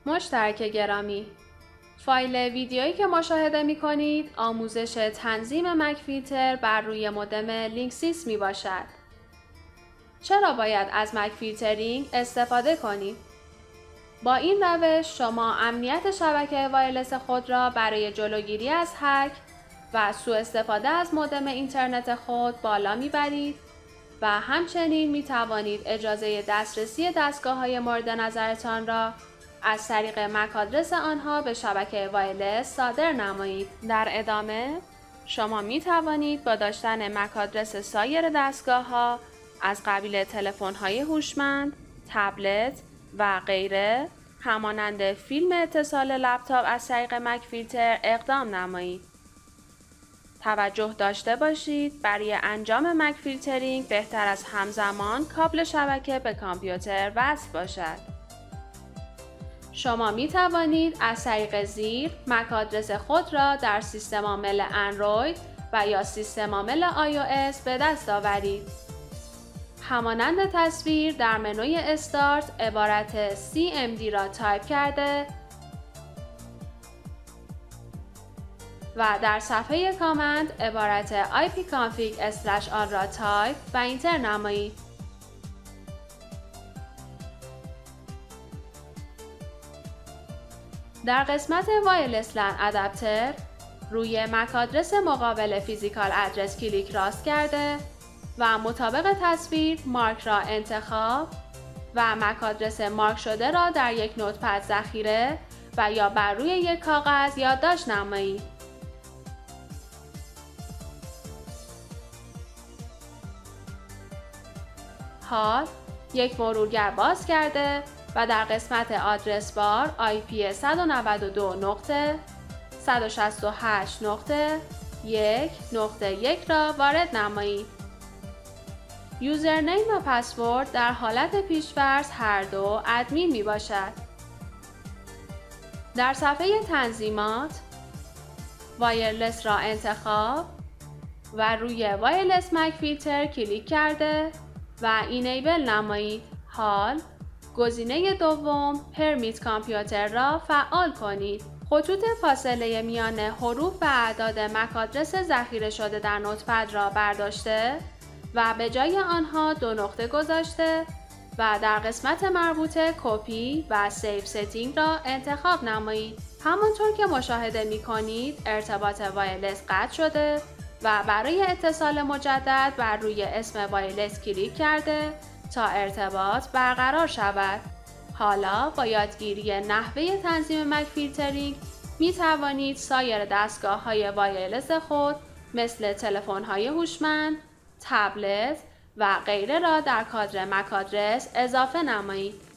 مشترک گرامی، فایل ویدیویی که مشاهده می کنید آموزش تنظیم مک فیلتر بر روی مودم لینکسیس می باشد. چرا باید از مک فیلترینگ استفاده کنید؟ با این روش شما امنیت شبکه وایرلس خود را برای جلوگیری از هک و سوء استفاده از مودم اینترنت خود بالا می برید و همچنین می توانید اجازه دسترسی دستگاه‌های مورد نظرتان را از طریق مک آدرس آنها به شبکه وایرلس صادر نمایید. در ادامه شما می توانید با داشتن مک آدرس سایر دستگاه‌ها از قبیل تلفن‌های هوشمند، تبلت و غیره همانند فیلم اتصال لپتاپ از طریق مک فیلتر اقدام نمایید. توجه داشته باشید برای انجام مک فیلترینگ بهتر از همزمان کابل شبکه به کامپیوتر وصل باشد. شما می توانید از طریق زیر مک آدرس خود را در سیستم عامل اندروید و یا سیستم عامل iOS به دست آورید. همانند تصویر در منوی استارت عبارت cmd را تایپ کرده و در صفحه کامند عبارت ipconfig/all را تایپ و اینتر نمایید. در قسمت وایرلس لن ادپتر روی مک آدرس مقابل فیزیکال ادرس کلیک راست کرده و مطابق تصویر مارک را انتخاب و مک آدرس مارک شده را در یک نوتپد ذخیره و یا بر روی یک کاغذ یادداشت نمایید. حال یک مرورگر باز کرده و در قسمت آدرس بار IP 192.168.1.1 را وارد نمایید. یوزرنیم و پسورد در حالت پیش‌فرض هر دو ادمین می باشد. در صفحه تنظیمات وایرلس را انتخاب و روی وایرلس مک فیلتر کلیک کرده و اینیبل نمایید. حال گزینه دوم پرمیت کامپیوتر را فعال کنید. خطوط فاصله میان حروف و اعداد مک آدرس ذخیره شده در نوتپد را برداشته و به جای آنها دو نقطه گذاشته و در قسمت مربوطه کپی و سیو ستینگ را انتخاب نمایید. همانطور که مشاهده می کنید ارتباط وایرلس قطع شده و برای اتصال مجدد بر روی اسم وایرلس کلیک کرده تا ارتباط برقرار شود. حالا با یادگیری نحوه تنظیم مک فیلترینگ می توانید سایر دستگاه‌های وایرلس خود مثل تلفن‌های هوشمند، تبلت و غیره را در کادر مک آدرس اضافه نمایید.